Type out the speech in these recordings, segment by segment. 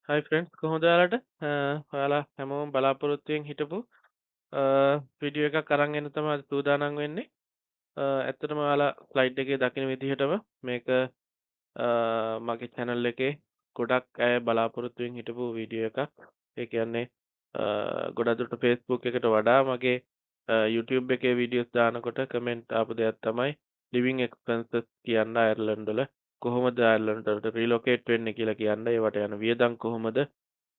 හයි friends කොහොමද ඔයාලට? ඔයාලා හැමෝම බලාපොරොත්තුෙන් හිටපු වීඩියෝ එකක් අරන් එන්න තමයි අද සූදානම් වෙන්නේ. ඇත්තටම ඔයාලා ස්ලයිඩ් එකේ දකින විදිහටම මේක මගේ channel එකේ ගොඩක් අය බලාපොරොත්තුෙන් හිටපු වීඩියෝ එකක්. ඒ කියන්නේ ගොඩක් දුරට Facebook එකට වඩා මගේ YouTube එකේ වීඩියෝස් දානකොට කමෙන්ට් ආපු දෙයක් තමයි living expenses කියන්න අයර්ලන්ඩ් වල කොහොමද අයර්ලන්ඩ් වලට රිලොකේට් වෙන්නේ කියලා කියන්න ඒවට යන වියදම් කොහොමද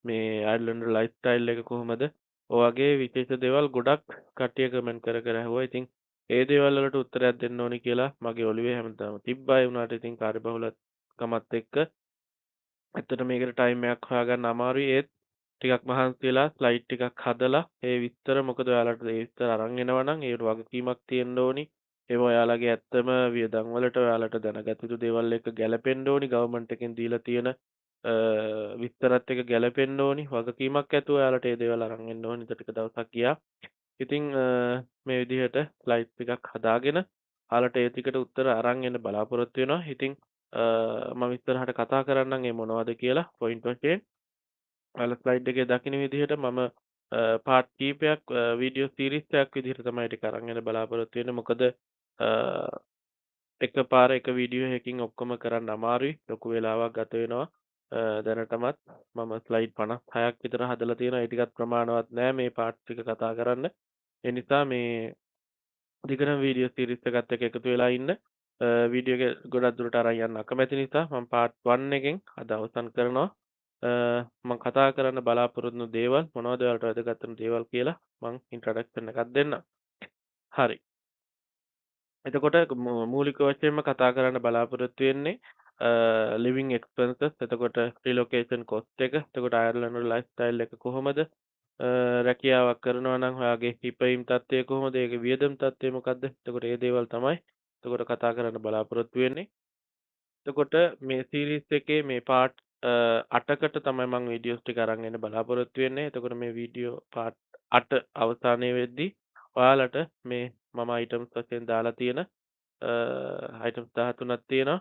මේ අයර්ලන්ඩ් ලයිෆ් ස්ටයිල් එක කොහොමද ඔය වගේ විශේෂ දේවල් ගොඩක් කට්ටිය කමෙන්ට් කර කර ඇහුවා. ඉතින් ඒ දේවල් වලට උත්තරයක් දෙන්න ඕනි කියලා මගේ ඔළුවේ හැමදාම තිබ්බා. ඒ වුණාට ඉතින් කාර්යබහුලකමත් එක්ක ඇත්තට මේකට ටයිම් එකක් හොයාගන්න අමාරුයි. ඒත් ටිකක් මහන්සි වෙලා ස්ලයිඩ් ටිකක් හදලා ඒ විස්තර මොකද ඔයාලට ඒ විස්තර අරන් එනවා නම් ඒකට වගකීමක් තියෙන්න ඕනි. ඒව ඔයාලගේ ඇත්තම වියදම් වලට ඔයාලට දැනගත යුතු දේවල් එක්ක ගැලපෙන්න ඕනි. ගවර්න්මන්ට් එකෙන් දීලා තියෙන විස්තරත් එක්ක ගැලපෙන්න ඕනි. වගකීමක් ඇතුව ඔයාලට ඒ දේවල් අරන් එන්න ඕනි. ඊට ටික දවසක් ගියා. ඉතින් මේ විදිහට ස්ලයිඩ් ටිකක් හදාගෙන ඔයාලට ඒ ටිකට උත්තර අරන් එන්න බලාපොරොත්තු වෙනවා. ඉතින් මම ඉස්සරහට කතා කරන්නම් ඒ මොනවද කියලා පොයින්ට් වශයෙන්. ඔයාලා ස්ලයිඩ් එකේ දකින විදිහට මම පාර්ට් කීපයක් වීඩියෝ සීරීස් එකක් විදිහට තමයි ටික අරන් එන්න බලාපොරොත්තු වෙන්නේ. මොකද එකපාර එක වීඩියෝ එකකින් ඔක්කොම කරන්න අමාරුයි. ලොකු වෙලාවක් ගත වෙනවා. දැනටමත් මම ස්ලයිඩ් 56ක් විතර හදලා තියෙනවා. ඒ ටිකත් ප්‍රමාණවත් නෑ මේ පාර්ට් ටික කතා කරන්න. ඒ නිසා මේ දිගටම වීඩියෝ සීරීස් එකත් එක්ක එකතු වෙලා ඉන්න. වීඩියෝ එක ගොඩක් දුරට අරන් යන්න අකමැති නිසා මම පාර්ට් 1 එකෙන් අද අවසන් කරනවා. මම කතා කරන්න බලාපොරොත්තු වෙන දේවල් මොනවද ඔයාලට වැදගත් වෙන දේවල් කියලා මම ඉන්ට්‍රොඩක්ෂන් එකක් දෙන්නම්. හරි. එතකොට මූලික වශයෙන්ම කතා කරන්න බලාපොරොත්තු වෙන්නේ living expenses. එතකොට relocation cost එක. එතකොට අයර්ලන්ඩ් වල ලයිෆ් ස්ටයිල් එක කොහොමද? රැකියාවක් කරනවා නම් ඔයාගේ හිපීම් තත්ත්වය කොහොමද? ඒකේ වියදම් තත්ත්වය මොකද්ද? එතකොට මේ දේවල් තමයි එතකොට කතා කරන්න බලාපොරොත්තු වෙන්නේ. එතකොට මේ සීරීස් එකේ මේ පාර්ට් 8කට තමයි මම වීඩියෝස් ටික අරන් එන්න බලාපොරොත්තු වෙන්නේ. එතකොට මේ වීඩියෝ පාර්ට් 8 අවසානයේ වෙද්දී ඔයාලට මේ මම අයිටම්ස් වශයෙන් දාලා තියෙන අයිටම්ස් 13ක් තියෙනවා.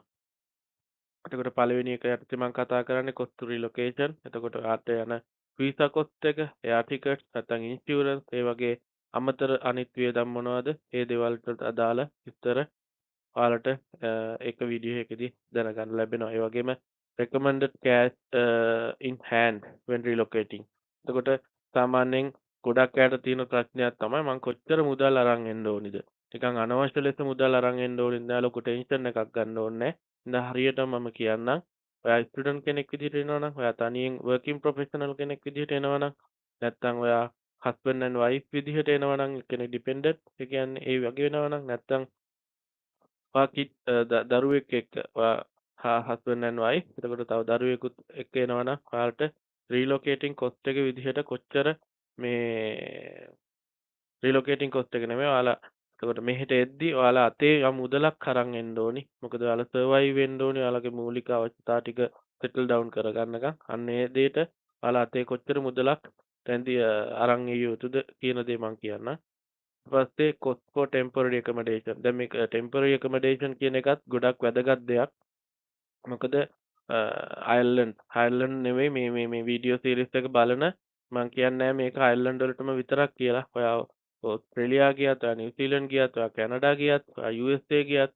එතකොට පළවෙනි එක යටතේ මම කතා කරන්නේ cost to relocation. එතකොට ඔයාට යන වීසා cost එක, air tickets, නැත්නම් insurance, ඒ වගේ අමතර අනිත් වියදම් මොනවද? ඒ දේවල් වලට අදාළ විස්තර ඔයාලට එක වීඩියෝ එකකදී දැනගන්න ලැබෙනවා. ඒ වගේම recommended cash in hand when relocating. එතකොට සාමාන්‍යයෙන් ගොඩක් අයට තියෙන ප්‍රශ්නයක් තමයි මම කොච්චර මුදල් අරන් එන්න ඕනිද? නිකන් අනවශ්‍ය ලෙස මුදල් අරන් එන්න ඕනේ නැහැ. ලොකු ටෙන්ෂන් එකක් ගන්න ඕනේ නැහැ. හරියටම මම කියන්නම්. ඔයා ස්ටුඩන්ට් කෙනෙක් විදිහට එනවා නම්, ඔයා තනියෙන් working professional කෙනෙක් විදිහට එනවා නම්, නැත්නම් ඔයා husband and wife විදිහට එනවා නම්, කෙනෙක් dependent, ඒ කියන්නේ ඒ වගේ වෙනවා නම්, නැත්නම් ඔයා දරුවෙක් එක්ක ඔයා husband and wife එතකොට තව දරුවෙකුත් එක්ක එනවනම් ඔයාලට relocating cost එක විදිහට කොච්චර මේ relocating cost එක නෙමෙයි ඔයාලා එතකොට මෙහෙට එද්දි ඔයාලා අතේ යම් මුදලක් අරන් එන්න ඕනි. මොකද ඔයාලා survive වෙන්න ඕනි. ඔයාලගේ මූලික අවශ්‍යතා ටික settle down කරගන්නකම් අන්න ඒ දෙයට ඔයාලා අතේ කොච්චර මුදලක් තැන්දී අරන් එය යුතුද කියන දේ මම කියන්නම්. පස්සේ cost for temporary accommodation. දැන් මේක temporary accommodation කියන එකත් ගොඩක් වැදගත් දෙයක්. මොකද අයර්ලන්ඩ් නෙවෙයි මේ වීඩියෝ සීරීස් එක බලන මම කියන්නේ මේක අයර්ලන්ඩ් වලටම විතරක් කියලා. ඔයා ඕස්ට්‍රේලියා ගියත්, ඔයා නිව්සීලන්ඩ් ගියත්, ඔයා කැනඩා ගියත්, ඔයා USA ගියත්,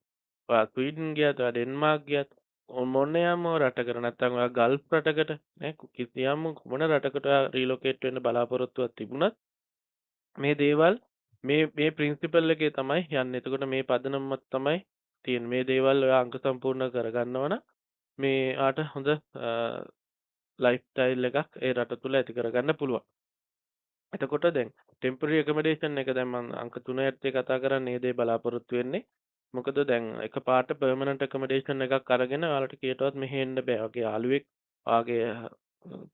ඔයා ස්වීඩන් ගියත්, ඔයා ඩෙන්මාර්ක් ගියත් මොනෑම රටකට නැත්නම් ඔයා ගල්ෆ් රටකට නේ කිසියම් මොන රටකට ඔයා රීලොකේට් වෙන්න බලාපොරොත්තුවක් තිබුණත් මේ දේවල් මේ ප්‍රින්සිපල් එකේ තමයි යන්නේ. එතකොට මේ පදනම තමයි තියෙන්නේ. මේ දේවල් ඔයා අංක සම්පූර්ණ කරගන්නවා නම් මේ ආට හොඳ ලයිෆ් ස්ටයිල් එකක් ඒ රට තුල ඇති කරගන්න පුළුවන්. එතකොට දැන් ටෙම්පරරි ඇකොමඩේෂන් එක දැන් මම අංක 3 යටතේ කතා කරන්නේ මේ දේ බලාපොරොත්තු වෙන්නේ. මොකද දැන් එකපාරට පර්මනන්ට් ඇකොමඩේෂන් එකක් අරගෙන ඔයාලට කීයටවත් මෙහෙ එන්න බෑ. ඔයාගේ යාළුවෙක්, ඔයාගේ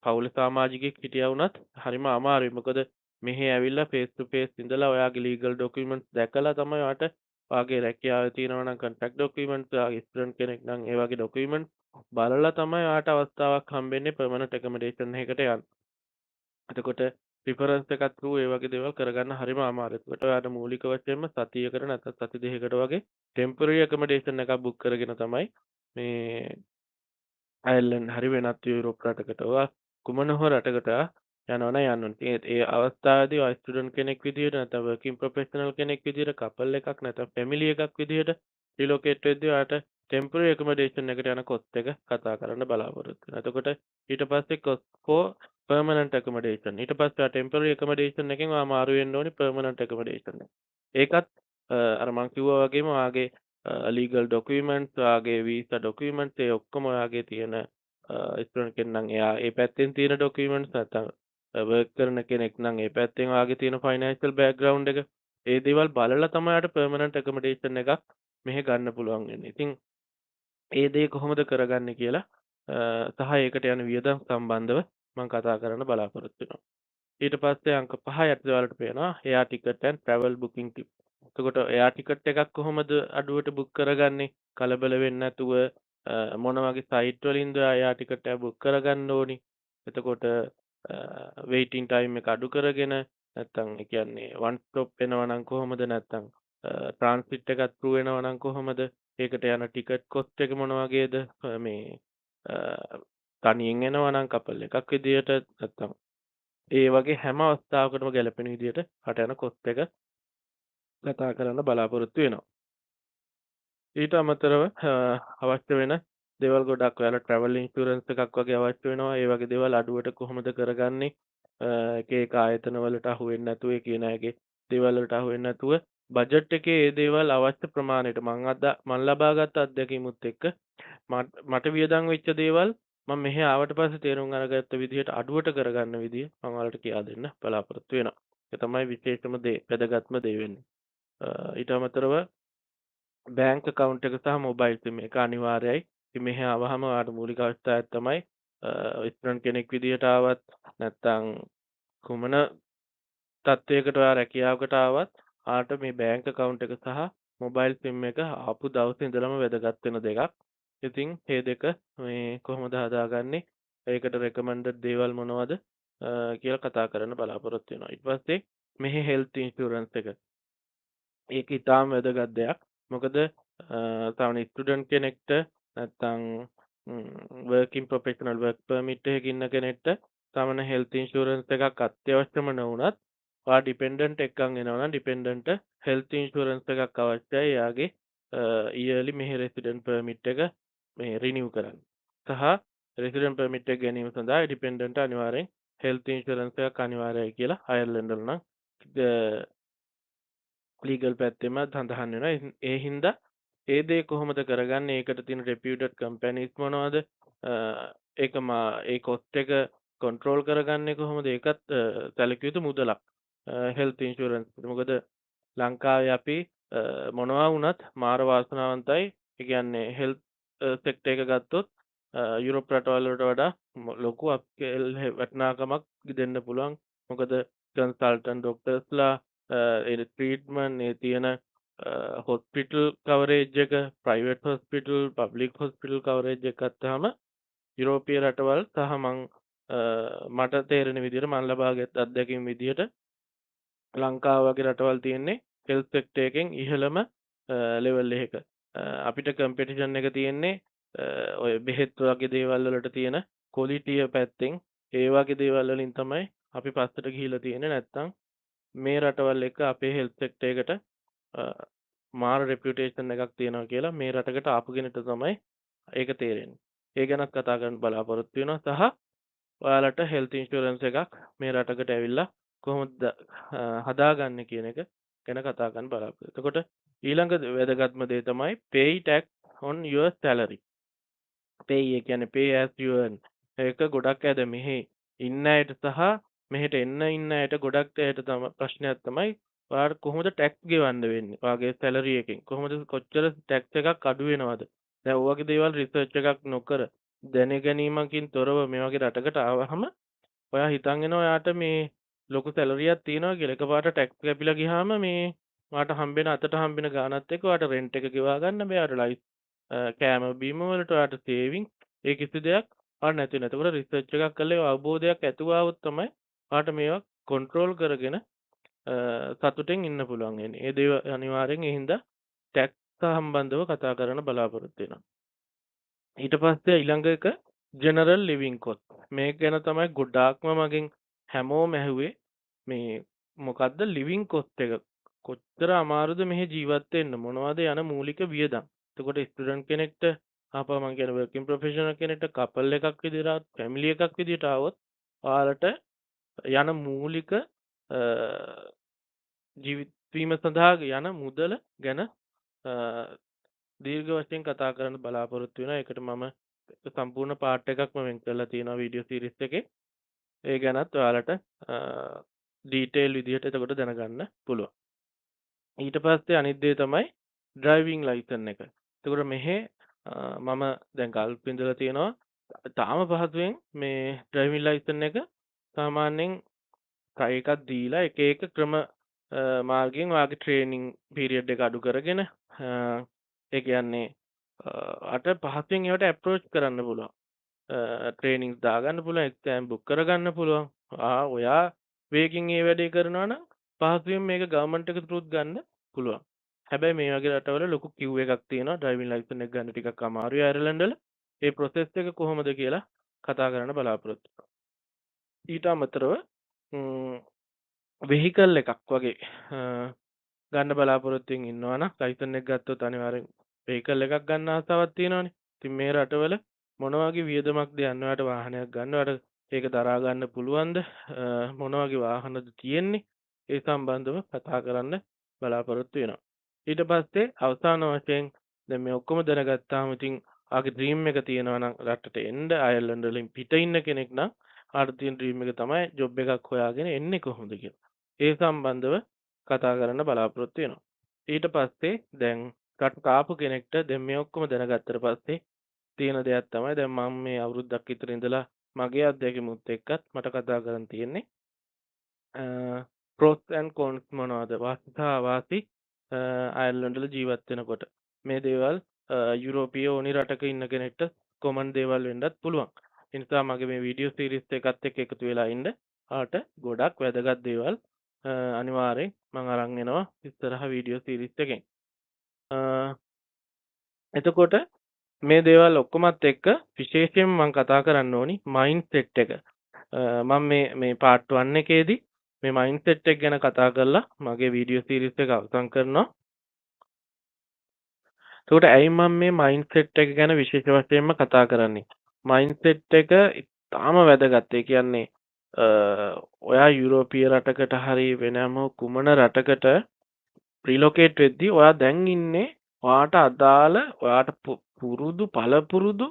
පවුලේ සමාජිකයෙක් හිටියා වුණත් හරිම අමාරුයි. මොකද මෙහෙ ඇවිල්ලා ෆේස් ටු ෆේස් ඉඳලා ඔයාගේ ලීගල් ඩොකියුමන්ට්ස් දැකලා තමයි ඔයාට ඔයාගේ රැකියාවේ තියෙනවා නම් කොන්ට්‍රැක්ට් ඩොකියුමන්ට්ස්, ඔයාගේ ස්ටුඩන්ට් කෙනෙක් නම් ඒ වගේ ඩොකියුමන්ට්ස් බලලා තමයි ඔයාට අවස්ථාවක් හම්බෙන්නේ පර්මනන්ට් ඇකොමඩේෂන් එකකට යන්න. එතකොට රිෆරන්ස් එකක් through ඒ වගේ දේවල් කරගන්න හරිම අමාරුයි. ඒකට ඔයාට මූලික වශයෙන්ම සතියකට නැත්නම් සති දෙකකට වගේ ටෙම්පරරි ඇකොමඩේෂන් එකක් බුක් කරගෙන තමයි මේ අයර්ලන්ඩ් හරි වෙනත් යුරෝප් රටකට ඔයා කුමන හෝ රටකට යනවා නම් යන්න ඕනේ. ඒ අවස්ථාවේදී ඔය ස්ටුඩන්ට් කෙනෙක් විදියට නැත්නම් වර්කින් ප්‍රොෆෙෂනල් කෙනෙක් විදියට කපල් එකක් නැත්නම් ෆැමිලි එකක් විදියට රිලොකේට් වෙද්දී ඔයාට ටෙම්පරරි ඇකොමඩේෂන් එකට යන කොස්ට් එක කතා කරන්න බලාපොරොත්තු වෙනවා. එතකොට ඊට පස්සේ කොස්ට් ෆෝ පර්මනන්ට් ඇකොමඩේෂන්. ඊට පස්සේ ඔයා ටෙම්පරරි ඇකොමඩේෂන් එකෙන් ඔයා මාරු වෙන්න ඕනි පර්මනන්ට් ඇකොමඩේෂන් එක. ඒකත් අර මං කිව්වා වගේම ඔයාගේ ලීගල් ඩොකියුමන්ට්ස් ඔයාගේ වීසා ඩොකියුමන්ට්ස් ඒ ඔක්කොම ඔයාගේ තියෙන ස්ටුඩන්ට් කෙනෙක් නම් එයා ඒ පැත්තෙන් තියෙන ඩොකියුමන්ට්ස් නැත්නම් වර්ක් කරන කෙනෙක් නම් ඒ පැත්තෙන් ඔයාගේ තියෙන ෆයිනෑන්ෂල් බෑග්ග්‍රවුන්ඩ් එක ඒ දේවල් බලලා තමයි ඔයාට පර්මනන්ට් ඇකොමඩේෂන් එකක් මෙහෙ ගන්න පුළුවන් වෙන්නේ. ඉතින් ඒ දේ කොහොමද කරගන්නේ කියලා සහ ඒකට යන වියදම් සම්බන්ධව මම කතා කරන්න බලාපොරොත්තු වෙනවා. ඊට පස්සේ අංක 5 යටතේ ඔයාලට පේනවා එයා ටිකට් ඇන්ඩ් ට්‍රැවල් බුකින් ටිප්. එතකොට එයා ටිකට් එකක් කොහොමද අඩුවට බුක් කරගන්නේ? කලබල වෙන්නේ නැතුව මොන වගේ සයිට් වලින්ද එයා ටිකට් එක බුක් කරගන්න ඕනි? එතකොට වෙයිටින් ටයිම් එක අඩු කරගෙන නැත්තම් ඒ කියන්නේ වන් ස්ටොප් වෙනවා නම් කොහොමද නැත්තම් ට්‍රාන්සිට් එකක් ත්‍රූ වෙනවා නම් කොහොමද? ඒකට යන ටිකට් කොස්ට් එක මොන වගේද? මේ තනියෙන් එනවා නම් කපල් එකක් විදියට නැත්තම් ඒ වගේ හැම අවස්ථාවකටම ගැලපෙන විදියට රට යන කොස්ට් එක කතා කරන්න බලාපොරොත්තු වෙනවා. ඊට අමතරව අවශ්‍ය වෙන දේවල් ගොඩක් ඔයාලා ට්‍රැවල් ඉන්ෂුරන්ස් එකක් වගේ අවශ්‍ය වෙනවා. ඒ වගේ දේවල් අඩුවට කොහොමද කරගන්නේ? එක එක ආයතන වලට අහු වෙන්නේ නැතුව ඒ කියන අයගේ දේවල් වලට අහු වෙන්නේ නැතුව බජට් එකේ ඒ දේවල් අවශ්‍ය ප්‍රමාණයට මම ලබාගත් අත්දැකීමුත් එක්ක මට වියදම් වෙච්ච දේවල් මම මෙහි ආවට පස්සේ තේරුම් අරගත්ත විදිහට අඩුවට කරගන්න විදිය මම ඔයාලට කියා දෙන්න බලාපොරොත්තු වෙනවා. ඒක තමයි විශේෂම දේ, වැදගත්ම දේ වෙන්නේ. ඊට අමතරව බෑන්ක් account එක සහ මොබයිල් සිම් එක අනිවාර්යයි. ඉතින් මෙහි ආවහම ඔයාලට මූලික අවශ්‍යතාවයක් තමයි ස්ටුඩන්ට් කෙනෙක් විදියට ආවත් නැත්නම් කුමන තත්වයකට ඔයා රැකියාවකට ආවත් ආට මේ බෑන්ක් account එක සහ මොබයිල් සිම් එක ආපු දවසේ ඉඳලම වැදගත් වෙන දෙකක්. ඉතින් මේ දෙක මේ කොහොමද හදාගන්නේ? ඒකට රෙකමන්ඩඩ් දේවල් මොනවද කියලා කතා කරන්න බලාපොරොත්තු වෙනවා. ඊට පස්සේ මෙහි හෙල්ත් ඉන්ෂුරන්ස් එක. ඒක ඉතාම වැදගත් දෙයක්. මොකද තවන ස්ටුඩන්ට් කෙනෙක්ට නැත්තම් වර්කින් ප්‍රොෆෙෂනල් වර්ක් පර්මිට් එකක ඉන්න කෙනෙක්ට තමන හෙල්ත් ඉන්ෂුරන්ස් එකක් අත්‍යවශ්‍යම නොවුනත් ඔයා ඩිපෙන්ඩන්ට් එක්කන් එනවා නම් ඩිපෙන්ඩන්ට් හෙල්ත් ඉන්ෂුරන්ස් එකක් අවශ්‍යයි එයාගේ ඉයර්ලි මෙහි රෙසිඩන්ට් පර්මිට් එක මේ රිනිව් කරන්න. සහ රෙසිඩන්ට් පර්මිට් එක ගැනීම සඳහා ඩිපෙන්ඩන්ට් අනිවාර්යෙන් හෙල්ත් ඉන්ෂුරන්ස් එකක් අනිවාර්යයි කියලා අයර්ලන්ඩ් වල නම් ලීගල් පැත්තෙම සඳහන් වෙනවා. ඒ හින්දා ඒ දේ කොහොමද කරගන්නේ? ඒකට තියෙන රෙපියුටඩ් කම්පැනිස් මොනවද? ඒක ඒ කොස්ට් එක කන්ට්‍රෝල් කරගන්නේ කොහොමද? ඒකත් සැලකිය යුතු මුදලක්. Health insurance. මොකද ලංකාවේ අපි මොනවා වුණත් මාර වාසනාවන්තයි. ඒ කියන්නේ හෙල්ත් සෙක්ටර් එක ගත්තොත් යුරෝප් රටවල් වලට වඩා ලොකු අප්ස්කේල් වටිනාකමක් දෙන්න පුළුවන්. මොකද කන්සල්ටන්ට් ඩොක්ටර්ස්ලා ඒ ට්‍රීට්මන්ට් ඒ තියෙන හොස්පිටල් කවරේජ් එක private hospital public hospital coverage එක ගත්තාම යුරෝපීය රටවල් සහ මට තේරෙන විදිහට මම ලබාගත් අත්දැකීම් විදිහට ලංකාව වගේ රටවල් තියෙන්නේ හෙල්ත් සෙක්ටර් එකෙන් ඉහළම ලෙවල් එකක. අපිට කම්පිටිෂන් එක තියෙන්නේ ඔය බෙහෙත් වගේ දේවල් වලට තියෙන ක්වොලිටිය පැත්තෙන් ඒ වගේ දේවල් වලින් තමයි අපි පස්සට ගිහිලා තියෙන්නේ. නැත්තම් මේ රටවල් එක අපේ හෙල්ත් සෙක්ටර් එකට මාර රෙපියුටේෂන් එකක් තියෙනවා කියලා මේ රටකට ආපු කෙනෙක්ට තමයි ඒක තේරෙන්නේ. ඒ ගැනත් කතා කරන්න බලාපොරොත්තු වෙනවා සහ ඔයාලට හෙල්ත් ඉන්ෂුරන්ස් එකක් මේ රටකට ඇවිල්ලා කොහොමද හදාගන්නේ කියන එක ගැන කතා කරන්න බලාපොරොත්තු. එතකොට ඊළඟ වැදගත්ම දේ තමයි pay tax on your salary. pay ඒ කියන්නේ pay as you earn. ඒක ගොඩක් ඇද මෙහි ඉන්න අයට සහ මෙහෙට එන්න ඉන්න අයට ගොඩක් අයට තමයි ප්‍රශ්නයක් තමයි ඔයාලට කොහොමද ටැක්ස් ගෙවන්න වෙන්නේ? ඔයාගේ සැලරි එකෙන්. කොහොමද කොච්චර ටැක්ස් එකක් අඩු වෙනවද? දැන් ඔය වගේ දේවල් රිසර්ච් එකක් නොකර දැන ගැනීමකින් තොරව මේ වගේ රටකට ආවහම ඔයා හිතන් එනවා ඔයාට මේ ලොකු සැලරියක් තියෙනවා කියලා. එකපාරට ටැක්ස් කැපිලා ගියාම මේ ඔයාට හම්බෙන අතට හම්බෙන ගාණත් එක්ක ඔයාට රෙන්ට් එක ගෙවා ගන්න බෑ. ඔයාට ලයිෆ් කෑම බීම වලට ඔයාට සේවිංග් ඒ කිසි දෙයක් ඔයාට නැති වෙනවා. එතකොට රිසර්ච් එකක් කරලා ඒ අවබෝධයක් ඇතුව આવොත් තමයි ඔයාට මේවා කන්ට්‍රෝල් කරගෙන සතුටෙන් ඉන්න පුළුවන් වෙන්නේ. ඒ දේව අනිවාර්යෙන් ඒ හින්දා ටැක්ස් සම්බන්ධව කතා කරන්න බලාපොරොත්තු වෙනවා. ඊට පස්සේ ඊළඟ එක ජෙනරල් ලිවිං කොස්ට්. මේක ගැන තමයි ගොඩාක්ම මගෙන් හැමෝම ඇහුවේ මේ මොකද්ද ලිවිං කොස්ට් එක කොච්චර අමාරුද මෙහි ජීවත් වෙන්න මොනවද යන මූලික වියදම්. එතකොට ස්ටුඩන්ට් කෙනෙක්ට ආපහු මම කියන වර්කින් ප්‍රොෆෙෂනල් කෙනෙක්ට කපල් එකක් විදිහට ෆැමිලි එකක් විදිහට આવොත් ඔයාලට යන මූලික ජීවිත වීම සඳහා යන මුදල ගැන දීර්ඝ වශයෙන් කතා කරන්න බලාපොරොත්තු වෙනවා. ඒකට මම සම්පූර්ණ පාර්ට් එකක්ම වෙන් කරලා තියෙනවා වීඩියෝ සීරීස් එකේ. ඒ ගැනත් ඔයාලට ඩීටේල් විදිහට එතකොට දැනගන්න පුළුවන්. ඊට පස්සේ අනිත් දේ තමයි ඩ්‍රයිවිං ලයිසන් එක. එතකොට මෙහි මම දැන් ගල්ෆ් ඉඳලා තියෙනවා. තාම පහසුවෙන් මේ ඩ්‍රයිවිං ලයිසන් එක සාමාන්‍යයෙන් try එකක් දීලා එක එක ක්‍රම මාර්ගයෙන් ඔයාගේ ට්‍රේනින් පීරියඩ් එක අඩු කරගෙන ඒ කියන්නේ අට පහසුවෙන් ඒවට ඇප්‍රෝච් කරන්න පුළුවන්. ට්‍රේනින්ග්ස් දාගන්න පුළුවන්, එක්සෑම් බුක් කරගන්න පුළුවන්. ඔයා වේගෙන් මේ වැඩේ කරනවා නම් පහසුවෙන් මේක ගවර්න්මන්ට් එක through ගන්න පුළුවන්. හැබැයි මේ වගේ රටවල ලොකු queue එකක් තියෙනවා. ඩ්‍රයිවිං ලයිසන් එක ගන්න ටිකක් අමාරුයි අයර්ලන්ඩ් වල. ඒ process එක කොහොමද කියලා කතා කරන්න බලාපොරොත්තු වෙනවා. ඊට අමතරව වෙහිකල් එකක් වගේ ගන්න බලාපොරොත්තුෙන් ඉන්නවා නම් ලයිසන් එක ගත්තොත් අනිවාර්යෙන් වෙහිකල් එකක් ගන්න ආසාවක් තියෙනවනේ. ඉතින් මේ රටවල මොන වගේ වියදමක්ද යන්න ඔයාලට වාහනයක් ගන්න ඔයාලට ඒක දරා ගන්න පුළුවන්ද මොන වගේ වාහනද තියෙන්නේ ඒ සම්බන්ධව කතා කරන්න බලාපොරොත්තු වෙනවා. ඊට පස්සේ අවසාන වශයෙන් දැන් මේ ඔක්කොම දැනගත්තාම ඉතින් ආගේ ඩ්‍රීම් එක තියෙනවා නම් රටට එන්න අයර්ලන්ඩ් වලින් පිට ඉන්න කෙනෙක් නම් ආට තියෙන ඩ්‍රීම් එක තමයි ජොබ් එකක් හොයාගෙන එන්නේ කොහොමද කියලා. ඒ සම්බන්ධව කතා කරන්න බලාපොරොත්තු වෙනවා. ඊට පස්සේ දැන් රටට ආපු කෙනෙක්ට දැන් මේ ඔක්කොම දැනගත්තට පස්සේ තියෙන දෙයක් තමයි දැන් මම මේ අවුරුද්දක් විතර ඉඳලා මගේ අත්දැකීමුත් එක්කත් මට කතා කරන්න තියෙන්නේ pros and cons මොනවද වාසි සහ අවාසි අයර්ලන්ඩ් වල ජීවත් වෙනකොට මේ දේවල් යුරෝපීය ඕනි රටක ඉන්න කෙනෙක්ට කොමන් දේවල් වෙන්නත් පුළුවන්. ඒ නිසා මගේ මේ වීඩියෝ සීරීස් එකත් එක්ක එකතු වෙලා ඉන්න ආට ගොඩක් වැදගත් දේවල් අනිවාර්යෙන් මම අරන් එනවා ඉස්සරහ වීඩියෝ සීරීස් එකෙන්. එතකොට මේ දේවල් ඔක්කොමත් එක්ක විශේෂයෙන් මම කතා කරන්න ඕනි මයින්ඩ්සෙට් එක. මම මේ පාර්ට් 1 එකේදී මේ මයින්ඩ්සෙට් එක ගැන කතා කරලා මගේ වීඩියෝ සීරීස් එක අවසන් කරනවා. එතකොට ඇයි මම මේ මයින්ඩ්සෙට් එක ගැන විශේෂ වශයෙන්ම කතා කරන්නේ? මයින්ඩ්සෙට් එක ඉතාම වැදගත්. ඒ කියන්නේ ඔයා යුරෝපීය රටකට හරි වෙනම කුමන රටකට රිලොකේට් වෙද්දී ඔයා දැන් ඉන්නේ ඔයාට අදාළ ඔයාට පුරුදු පළපුරුදු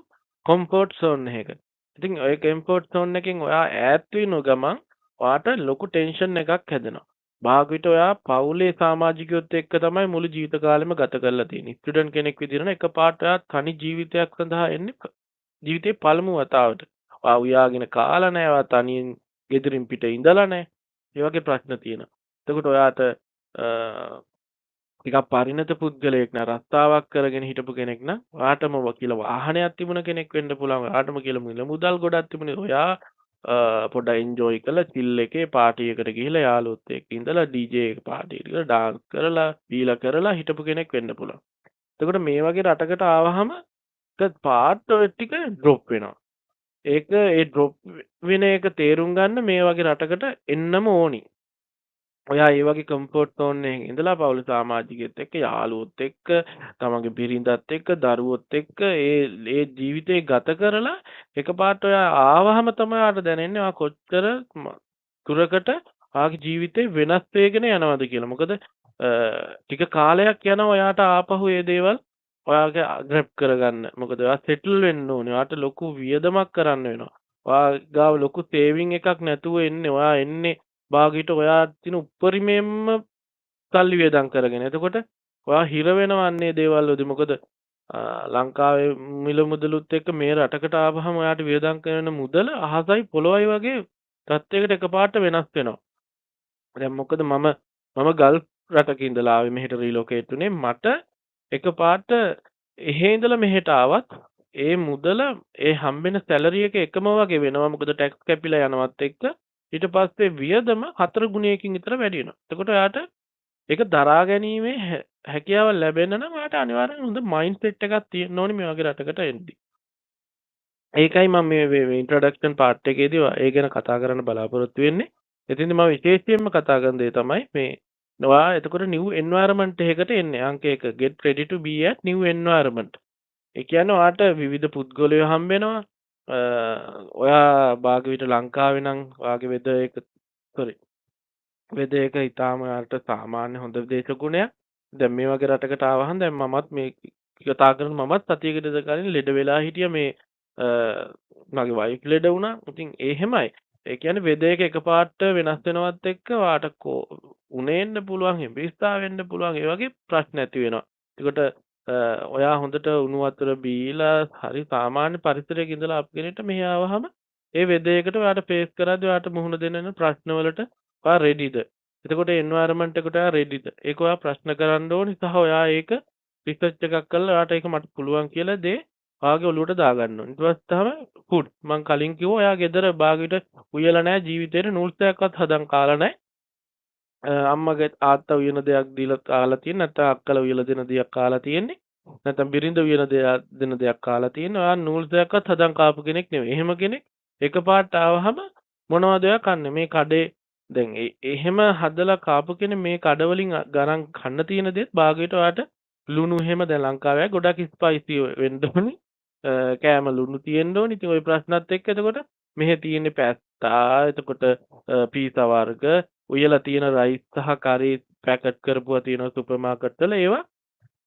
කොම්ෆර්ට් සෝන් එකක. ඉතින් ඔය කොම්ෆර්ට් සෝන් එකෙන් ඔයා ඈත් වෙන ගමන් ඔයාට ලොකු ටෙන්ෂන් එකක් හැදෙනවා. භාග විට ඔයා පවුලේ සමාජිකයොත් එක්ක තමයි මුළු ජීවිත කාලෙම ගත කරලා තියෙන්නේ. ස්ටුඩන්ට් කෙනෙක් විදිහට නේ එකපාරට ඔයා තනි ජීවිතයක් සඳහා එන්නේ ජීවිතේ පළමු වතාවට. ඔයා උයාගෙන කාලා නැහැ. ඔයා තනියෙන් ගෙදරින් පිට ඉඳලා නැහැ. ඒ වගේ ප්‍රශ්න තියෙනවා. එතකොට ඔයාට ටිකක් පරිණත පුද්ගලයෙක් නා රස්තාවක් කරගෙන හිටපු කෙනෙක් නම් ඔයාටම කියලා වාහනයක් තිබුණ කෙනෙක් වෙන්න පුළුවන්. ඔයාටම කියලා මිල මුදල් ගොඩක් තිබුණේ. ඔයා පොඩ්ඩක් එන්ජොයි කරලා චිල් එකේ පාටි එකට ගිහිල්ලා යාළුවොත් එක්ක ඉඳලා DJ එක පාටි එකට ගිහලා ඩාන්ස් කරලා බීලා කරලා හිටපු කෙනෙක් වෙන්න පුළුවන්. එතකොට මේ වගේ රටකට ආවහම පාර්ට් ඔය ටික ඩ්‍රොප් වෙනවා. ඒක ඒ ඩ්‍රොප් වෙන එක තේරුම් ගන්න මේ වගේ රටකට එන්නම ඕනි. ඔයා ඒ වගේ කම්ෆර්ට් සෝන් එකේ ඉඳලා පවුල් සමාජිකයෙක් එක්ක යාළුවොත් එක්ක තමන්ගේ බිරිඳත් එක්ක දරුවොත් එක්ක ඒ ජීවිතේ ගත කරලා එකපාරට ඔයා ආවහම තමයි ආට දැනෙන්නේ ඔයා කොච්චර දුරකට ආගේ ජීවිතේ වෙනස් වෙගෙන යනවද කියලා. මොකද ටික කාලයක් යනවා ඔයාට ආපහු මේ දේවල් ඔයාගේ ග්‍රැබ් කරගන්න. මොකද ඔයා සෙටල් වෙන්න ඕනේ. ඔයාට ලොකු වියදමක් කරන්න වෙනවා. ඔයා ගාව ලොකු සේවිං එකක් නැතුව එන්නේ. ඔයා එන්නේ භාගීට ඔයා තින උපරිමයෙන්ම සල්ලි වියදම් කරගෙන. එතකොට ඔයා හිර වෙනවන්නේ දේවල් වලදී. මොකද ලංකාවේ මිල මුදලුත් එක්ක මේ රටකට ආවහම ඔයාට වියදම් කරන මුදල අහසයි පොළොවයි වගේ තත්යකට එකපාරට වෙනස් වෙනවා. දැන් මොකද මම ගල්ෆ් රටක ඉඳලා ආවේ මෙහෙට රීලොකේට් උනේ. මට එකපාරට එහෙ ඉඳලා මෙහෙට ආවත් ඒ මුදල ඒ හම්බෙන සැලරි එක එකම වගේ වෙනවා. මොකද ටැක්ස් කැපිලා යනවත් එක්ක ඊට පස්සේ වියදම 4 ගුණයකින් විතර වැඩි වෙනවා. එතකොට ඔයාට ඒක දරා ගැනීමේ හැකියාව ලැබෙන්න නම් ඔයාට අනිවාර්යෙන් හොඳ මයින්ඩ්සෙට් එකක් තියෙන්න ඕනේ මේ වගේ රටකට එද්දී. ඒකයි මම මේ ඉන්ට්‍රොඩක්ෂන් පාර්ට් එකේදී ඒ ගැන කතා කරන්න බලාපොරොත්තු වෙන්නේ. එතින්ද මම විශේෂයෙන්ම කතා කරන දේ තමයි මේ ඔයා එතකොට new environment එකකට එන්නේ. අංක 1 get ready to be at new environment. ඒ කියන්නේ ඔයාට විවිධ පුද්ගලයෝ හම්බ වෙනවා. ඔයා භාග විට ලංකාවේ නම් ඔයාගේ වෙද එක sorry වෙද එක ඊටාම ඔයාලට සාමාන්‍ය හොඳ දේශගුණයක්. දැන් මේ වගේ රටකට ආවහම දැන් මමත් මේ කතා කරන මමත් සතියකට ඉඳ කලින් ලෙඩ වෙලා හිටියා මේ මගේ වයිෆ් ලෙඩ වුණා. ඉතින් ඒ හැමයි. ඒ කියන්නේ වෙද එක එකපාරට වෙනස් වෙනවත් එක්ක වාට උණෙන්න පුළුවන් හෙම්බිස්ථා වෙන්න පුළුවන් ඒ වගේ ප්‍රශ්න ඇති වෙනවා. ඒකට ඔයා හොඳට උණු වතුර බීලා හරි සාමාන්‍ය පරිසරයක ඉඳලා අප කෙනෙක්ට මෙහි ආවහම ඒ වෙද එකට ඔයාට ෆේස් කරද්දී ඔයාට මුහුණ දෙන්න ප්‍රශ්න වලට ඔයා රෙඩිද? එතකොට එන්වයරන්මන්ට් එකට ඔයා රෙඩිද? ඒක ඔයා ප්‍රශ්න කරන්න ඕනි සහ ඔයා ඒක රිසර්ච් එකක් කරලා ඔයාට ඒක මට පුළුවන් කියලා දේ ඔයාගේ ඔලුවට දාගන්න ඕනේ. ඊට පස්සේ තමයි ෆුඩ්. මං කලින් කිව්වා ඔයා ගෙදර භාගයට උයලා නැහැ ජීවිතේට නූල්සයක්වත් හදන් කාලා නැහැ. අම්මගේ තාත්තා උයන දෙයක් දීලා කාලා තියෙන නැත්නම් අක්කලා උයලා දෙන දෙයක් කාලා තියෙන්නේ. නැත්නම් බිරිඳ උයන දෙයක් දෙන දෙයක් කාලා තියෙන්නේ. ඔයා නූල්සයක්වත් හදන් කාපු කෙනෙක් නෙවෙයි. එහෙම කෙනෙක් එකපාරට ආවහම මොනවද ඔයා කන්නේ? මේ කඩේ දැන් එහෙම හදලා කාපු කෙනෙක් මේ කඩවලින් ගණන් කන්න තියෙන දේත් භාගයට ඔයාට ලුණු එහෙම දැන් ලංකාවේ ගොඩක් ස්පයිසි වෙන්න ඕනේ. කෑම ලුණු තියෙන්න ඕනේ. ඉතින් ওই ප්‍රශ්නත් එක්ක එතකොට මෙහෙ තියෙන්නේ පැස්තා, එතකොට පීසා වර්ග, උයලා තියෙන රයිස් සහ කරි පැකට් කරපුවා තියෙනවා සුපර් මාකට් වල. ඒවා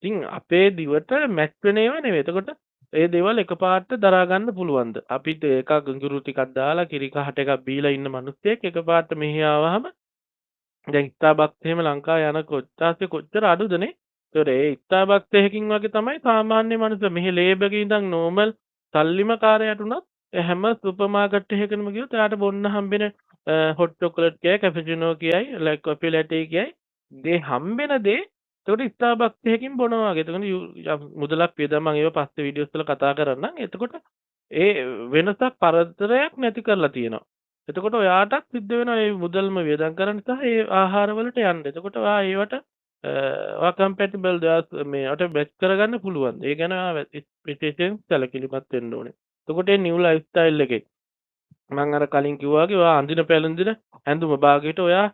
ඉතින් අපේ දිවට මැච් වෙන ඒවා නෙවෙයි. එතකොට ඒ දේවල් එකපාරට දරා ගන්න පුළුවන්ද? අපිට එකක් ගුරු ටිකක් දාලා කිරි කහට එකක් බීලා ඉන්න මිනිස්සෙක් එකපාරට මෙහි ආවහම දැන් ස්ටාර්බක්ස් එහෙම ලංකාවේ යන කොච්චාස්සේ කොච්චර අඩුදනේ. ඒතකොට ඒ ස්ටාර්බක්ස් එකකින් වගේ තමයි සාමාන්‍ය මනුස්ස මෙහි ලේබ් එකේ ඉඳන් නෝමල් සල්ලිම කාර්යයට උනත් හැම සුපර් මාකට් එකකටම ගියොත් එයාට බොන්න හම්බෙන හොට් චොකලට් කියයි කැපචිනෝ කියයි ලයික් කොෆි ලැටේ කියයි දේ හම්බෙන දේ එතකොට ස්ටාර්බක්ස් එකකින් බොනවා වගේ. එතකොට මුදලක් වියදම් මම ඒව පස්සේ වීඩියෝස් වල කතා කරන්නම්. එතකොට ඒ වෙනසක් පරතරයක් නැති කරලා තියෙනවා. එතකොට ඔයාටත් සිද්ධ වෙනවා මේ මුදල්ම වියදම් කරන්න සහ ඒ ආහාරවලට යන්න. එතකොට ඔයා ඒවට ඔයා කම්පැටිබල්ද මේ ඔයාට මැච් කරගන්න පුළුවන්. ඒ ගැන ඔයා විශේෂයෙන් සැලකිලිමත් වෙන්න ඕනේ. එතකොට මේ නිව් ලයිෆ් ස්ටයිල් එකේ මම අර කලින් කිව්වා වගේ ඔයා අඳින පැළඳින ඇඳුම භාගයට ඔයා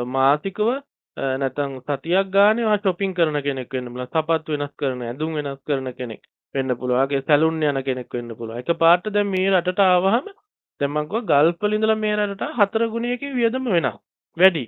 මාසිකව නැත්නම් සතියක් ගානේ ඔයා shopping කරන කෙනෙක් වෙන්න පුළුවන්. සපත්තු වෙනස් කරන, ඇඳුම් වෙනස් කරන කෙනෙක් වෙන්න පුළුවන්. ඔයාගේ සැලුන් යන කෙනෙක් වෙන්න පුළුවන්. එකපාරට දැන් මේ රටට ආවහම දැන් මම කිව්වා ගල්ෆ් වල ඉඳලා මේ රටට 4 ගුණයකින් වියදම වෙනවා. වැඩි.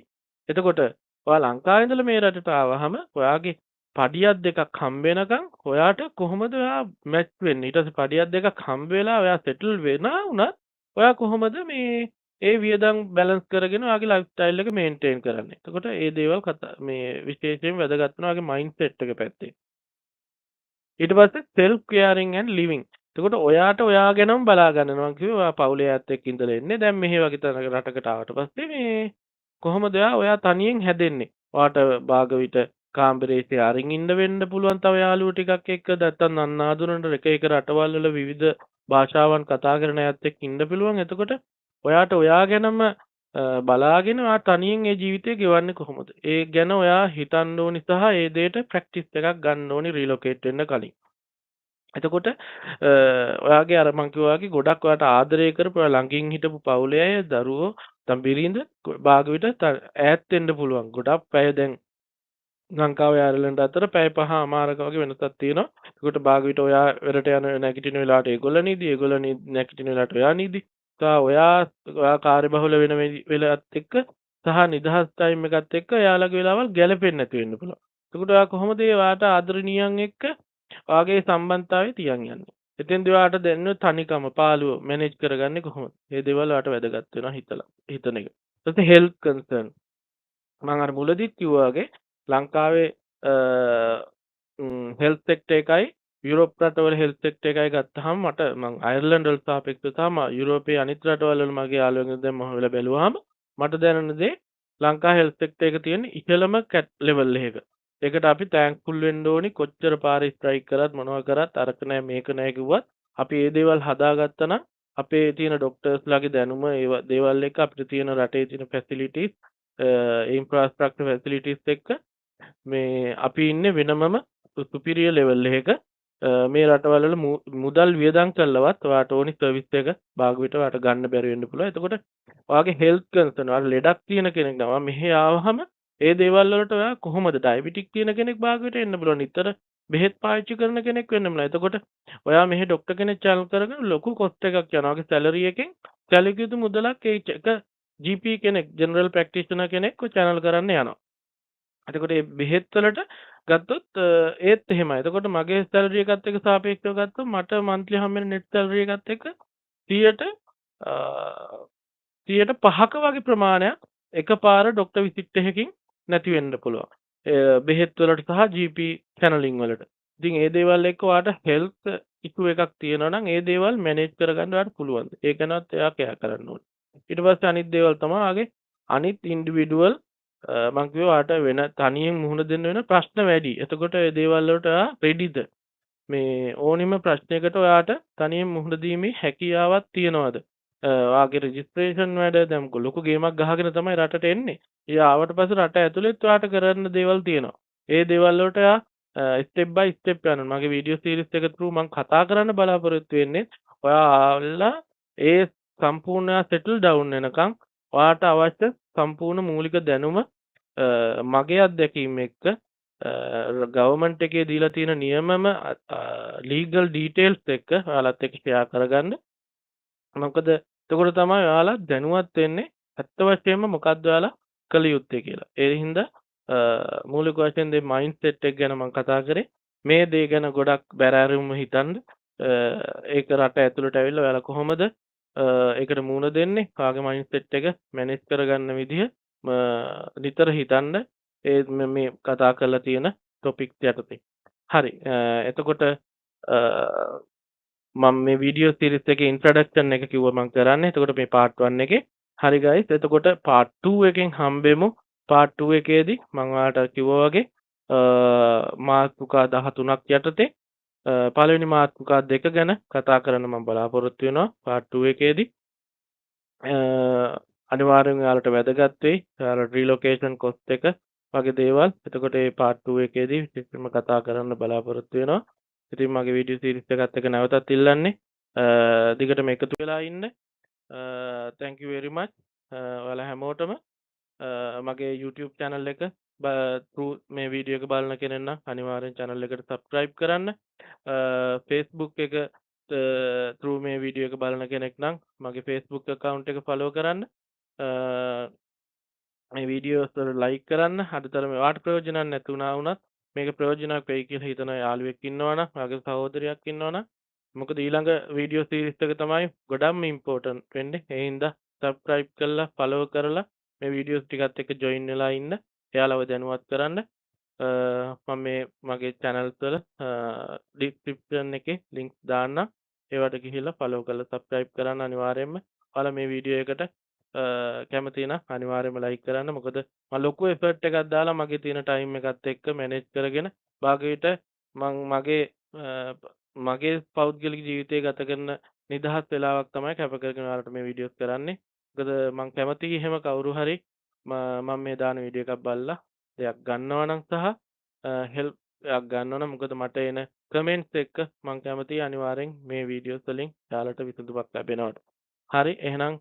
එතකොට ඔයා ලංකාවේ ඉඳලා මේ රටට ආවහම ඔයාගේ පඩියක් දෙකක් හම්බ වෙනකන් ඔයාට කොහොමද ඔයා මැච් වෙන්නේ? ඊට පස්සේ පඩියක් දෙකක් හම්බ වෙලා ඔයා සෙටල් වෙනා වුණත් ඔයා කොහොමද මේ ඒ වියදම් බැලන්ස් කරගෙන ඔයාගේ ලයිෆ් ස්ටයිල් එක මේන්ටේන් කරන්නේ? එතකොට ඒ දේවල් මේ විශේෂයෙන් වැදගත් වෙනවා ඔයාගේ මයින්ඩ්සෙට් එක පැත්තේ. ඊට පස්සේ self caring and living. එතකොට ඔයාට ඔයා ගැනම බලා ගන්නවා කිව්වේ ඔයා පවුලේ අයත් එක්ක ඉඳලා ඉන්නේ. දැන් මෙහෙ වගේ තැනක රටකට ආවට පස්සේ මේ කොහොමද ඔයා තනියෙන් හැදෙන්නේ? ඔයාට භාග විට කාමරේසේ අරින් ඉන්න වෙන්න පුළුවන් තව යාළුවෝ ටිකක් එක්ක නැත්තම් නන්නාඳුනට එක එක රටවල් වල විවිධ භාෂාවන් කතා කරන අයත් එක්ක ඉන්න පුළුවන්. එතකොට ඔයාට ඔයා ගැනම බලාගෙන ඔයා තනියෙන් ඒ ජීවිතය ගෙවන්නේ කොහොමද? ඒ ගැන ඔයා හිතන්න ඕනි සහ ඒ දෙයට ප්‍රැක්ටිස් එකක් ගන්න ඕනි රිලොකේට් වෙන්න කලින්. එතකොට ඔයාගේ අර මං කිව්වා වගේ ගොඩක් ඔයාට ආදරය කරපු ඔයා ළඟින් හිටපු පවුලේ අය දරුවෝ තම බිරිඳ භාග විට ඈත් වෙන්න පුළුවන්. ගොඩක් පැය දැන් ලංකාවේ අයර්ලන්ඩ් අතර පැය 5:00මාරක වගේ වෙනසක් තියෙනවා. ඒකට භාග විට ඔයා වෙරට යන නැගිටින වෙලාවට ඒගොල්ලෝ නිදි, ඒගොල්ලෝ නැගිටින වෙලාවට ඔයා නිදි. ඔයා කාර්යබහුල වෙන වෙලාවත් එක්ක සහ නිදහස් ටයිම් එකත් එක්ක එයාලගේ වෙලාවල් ගැලපෙන්නේ නැති වෙන්න පුළුවන්. එතකොට ඔයා කොහොමද ඒ වාට ආදරණීයන් එක්ක ඔයාගේ සම්බන්ධතාවය තියන් යන්නේ? එතෙන්දී ඔයාට දැනෙන තනිකම පාළුව මැනේජ් කරගන්නේ කොහොමද? මේ දේවල් ඔයාට වැදගත් වෙනවා හිතන එක. ඊට හෙල්ත් කන්සර්න් මම අර මුලදිත් කිව්වා වගේ ලංකාවේ හෙල්ත් සෙක්ටර් එකයි යුරෝප් රටවල හෙල්ත් සෙක්ටර් එකයි ගත්තාම මට මම අයර්ලන්ඩ් වලට සාපේක්ෂව තමයි යුරෝපයේ අනිත් රටවල් වල මගේ යාළුවන්ගෙන් දැන් මම වෙලා බැලුවාම මට දැනෙන දේ ලංකා හෙල්ත් සෙක්ටර් එක තියෙන ඉහළම ලෙවල් එකක. ඒකට අපි තෑන්ක්ෆුල් වෙන්න ඕනි කොච්චර පාරේ ස්ට්‍රයික් කරත් මොනවා කරත් අරක නැහැ මේක නැහැ කිව්වත් අපි මේ දේවල් හදාගත්තා නම් අපේ තියෙන ඩොක්ටර්ස්ලාගේ දැනුම ඒ දේවල් එක අපිට තියෙන රටේ තියෙන ෆැසිලිටිස් ඉන්ෆ්‍රාස්ට්‍රක්චර් ෆැසිලිටිස් එක්ක මේ අපි ඉන්නේ වෙනමම සුපිරියර් ලෙවල් එකක. මේ රටවල් වල මුදල් වියදම් කළවත් ඔයාට ඕනි සර්විස් එක භාගවිත ඔයාට ගන්න බැරි වෙන්න පුළුවන්. එතකොට ඔයාගේ හෙල්ත් කන්සර්න් ඔයාට ලෙඩක් තියෙන කෙනෙක් නම් ඔයා මෙහෙ ආවහම ඒ දේවල් වලට ඔයා කොහොමද ඩයබටික් තියෙන කෙනෙක් භාගවිත එන්න පුළුවන්. නිතර බෙහෙත් පාවිච්චි කරන කෙනෙක් වෙන්න පුළුවන්. එතකොට ඔයා මෙහෙ ડોක්ටර් කෙනෙක් චැනල් කරගෙන ලොකු කොස්ට් එකක් යනවා. ඔයාගේ සැලරි එකෙන් සැලකිය යුතු මුදලක් ඒ එක GP කෙනෙක් ජෙනරල් ප්‍රැක්ටිෂනර් කෙනෙක් ඔය channel කරන්න යනවා. එතකොට මේ බෙහෙත් වලට ගත්තොත් ඒත් එහෙමයි. එතකොට මගේ සැලරි එකත් එක්ක සාපේක්ෂව ගත්තොත් මට මන්ත්ලි හම්බෙන නෙට් සැලරි එකත් එක්ක 100ට 5ක වගේ ප්‍රමාණයක් එකපාර ડોක්ටර් විසිට් එකකින් නැති වෙන්න පුළුවන්. බෙහෙත් වලට සහ GP චැනලින් වලට. ඉතින් ඒ දේවල් එක්ක ඔයාට හෙල්ත් ඉෂුව එකක් තියෙනවා නම් ඒ දේවල් මැනේජ් කරගන්න ඔයාට පුළුවන්. ඒකනත් එයා කෙයා කරන්න ඕනේ. ඊට පස්සේ අනිත් දේවල් තමයි ආගේ අනිත් ඉන්ඩිවිඩුවල් මං කිව්වා ඔයාට වෙන තනියෙන් මුහුණ දෙන්න වෙන ප්‍රශ්න වැඩි. එතකොට ඒ දේවල් වලට ඔයා රෙඩිද? මේ ඕනිම ප්‍රශ්නයකට ඔයාට තනියෙන් මුහුණ දීමේ හැකියාවක් තියනවාද? ඔයාගේ රෙජිස්ට්‍රේෂන් වැඩ දැන් ලොකු ගේමක් ගහගෙන තමයි රටට එන්නේ. ඒ ආවට පස්සේ රට ඇතුළෙත් ඔයාට කරන්න දේවල් තියෙනවා. ඒ දේවල් වලට ඔයා ස්ටෙප් බයි ස්ටෙප් යනවා. මගේ වීඩියෝ සීරීස් එක through මං කතා කරන්න බලාපොරොත්තු වෙන්නේ ඔයාලා ඒ සම්පූර්ණ සෙටල් ඩවුන් වෙනකන් ඔයාට අවශ්‍ය සම්පූර්ණ මූලික දැනුම මගේ අත්දැකීම් එක්ක ගවර්න්මන්ට් එකේ දීලා තියෙන නියමම ලීගල් ඩීටේල්ස් එක්ක ඔයාලත් එක්ක ෂෙයා කරගන්න. මොකද එතකොට තමයි ඔයාලා දැනුවත් වෙන්නේ ඇත්ත වශයෙන්ම මොකක්ද ඔයාලා කළ යුත්තේ කියලා. ඒ හින්දා මූලික වශයෙන් මේ මයින්ඩ්සෙට් එක ගැන මම කතා කරේ. මේ දේ ගැන ගොඩක් බැරෑරුම්ව හිතන්න. ඒක රට ඇතුළට ඇවිල්ලා ඔයාලා කොහොමද ඒකට මුහුණ දෙන්නේ? කාගේ මයින්ඩ්සෙට් එක මැනේජ් කරගන්න විදිහ නිතර හිතන්න මේ කතා කරලා තියෙන ටොපික්ස් යටතේ. හරි. එතකොට මම මේ වීඩියෝ සීරීස් එකේ ඉන්ට්‍රොඩක්ෂන් එක කිව්වා මම කරන්නේ. එතකොට මේ පාර්ට් 1 එකේ හරි ගයිස්. එතකොට පාර්ට් 2 එකෙන් හම්බෙමු. පාර්ට් 2 එකේදී මම ඔයාලට කිව්වා වගේ මාතෘකා 13ක් යටතේ පළවෙනි මාතෘකා දෙක ගැන කතා කරන්න මම බලාපොරොත්තු වෙනවා පාර්ට් 2 එකේදී. අනිවාර්යෙන් ඔයාලට වැදගත් වෙයි. ඔයාලට රීලොකේෂන් කොස්ට් එක වගේ දේවල්. එතකොට මේ පාර්ට් 2 එකේදී විශේෂයෙන්ම කතා කරන්න බලාපොරොත්තු වෙනවා. ඉතින් මගේ වීඩියෝ සීරීස් එකත් එක නැවතත් ඉල්ලන්නේ දිගටම එකතු වෙලා ඉන්න. thank you very much. ඔයාලා හැමෝටම මගේ YouTube channel එක through මේ වීඩියෝ එක බලන කෙනෙක් නම් අනිවාර්යෙන් channel එකට subscribe කරන්න. Facebook එක through මේ වීඩියෝ එක බලන කෙනෙක් නම් මගේ Facebook account එක follow කරන්න. මේ වීඩියෝස් වල like කරන්න. අදතර මේවට ප්‍රයෝජනක් නැති වුණා වුණත් මේක ප්‍රයෝජනක් වෙයි කියලා හිතන යාළුවෙක් ඉන්නවනම් මගේ සහෝදරයෙක් ඉන්නවනම් මොකද ඊළඟ වීඩියෝ සීරීස් එක තමයි ගොඩක්ම ඉම්පෝටන්ට් වෙන්නේ. ඒ හින්දා subscribe කරලා follow කරලා මේ වීඩියෝස් ටිකත් එක්ක join වෙලා ඉන්න. එයාලව දැනුවත් කරන්න. මම මේ මගේ channels වල description එකේ links දාන්නම්. ඒවට ගිහිල්ලා follow කරලා subscribe කරන්න අනිවාර්යයෙන්ම. ඔයාලා මේ වීඩියෝ එකට කැමති නම් අනිවාර්යයෙන්ම like කරන්න. මොකද මම ලොකු effort එකක් දාලා මගේ තියෙන time එකත් එක්ක manage කරගෙන භාගයට මගේ පෞද්ගලික ජීවිතය ගත කරන නිදහස් වෙලාවක් තමයි කැප කරගෙන ඔයාලට මේ වීඩියෝස් කරන්නේ. මොකද මම කැමතියි එහෙම කවුරු හරි මම මේ දාන වීඩියෝ එකක් බලලා දෙයක් ගන්නවා නම් සහ help එකක් ගන්නවා නම් මොකද මට එන comments එක්ක මම කැමතියි අනිවාර්යෙන් මේ වීඩියෝස් වලින් ඔයාලට විසඳුමක් ලැබෙනවට. හරි එහෙනම්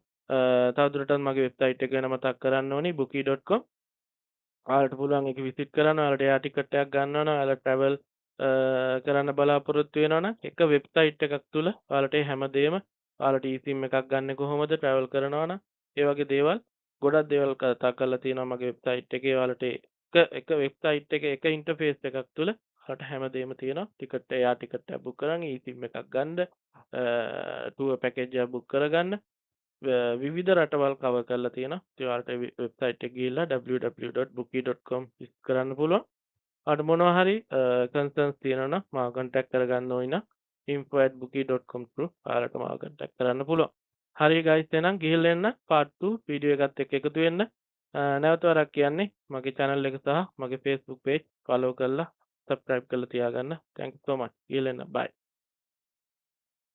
තවදුරටත් මගේ වෙබ්සයිට් එක ගැන මතක් කරන්න ඕනි bookie.com. ඔයාලට පුළුවන් ඒක විසිට් කරන්න. ඔයාලට එයා ටිකට් එකක් ගන්නවා නම් ඔයාලා travel කරන්න බලාපොරොත්තු වෙනවා නම් එක වෙබ්සයිට් එකක් තුල ඔයාලට හැමදේම ඔයාලට eSIM එකක් ගන්න කොහොමද travel කරනවා නම් ඒ වගේ දේවල් ගොඩක් දේවල් කතා කරලා තියෙනවා මගේ වෙබ්සයිට් එකේ. ඔයාලට එක වෙබ්සයිට් එකේ එක ඉන්ටර්ෆේස් එකක් තුල ඔයාලට හැමදේම තියෙනවා. ටිකට් එයා ටිකට් එක බුක් කරන් eSIM එකක් ගන්න tour package එක බුක් කරගන්න විවිධ රටවල් කවර් කරලා තියෙනවා. ඒ ඔයාලට වෙබ්සයිට් එක ගිහිල්ලා www.bookie.com විසිට් කරන්න පුළුවන්. අර මොනවා හරි කන්සර්න්ස් තියෙනවා නම් මාව contact කරගන්න ඕන නම් info@bookie.com through ඔයාලට මාව contact කරන්න පුළුවන්. හරි guys එහෙනම් ගිහිල්ලා එන්න part 2 වීඩියෝ එකත් එක්ක එකතු වෙන්න. නැවත වරක් කියන්නේ මගේ channel එක සහ මගේ Facebook page follow කරලා subscribe කරලා තියාගන්න. thank you so much. ගිහිල්ලා එන්න bye.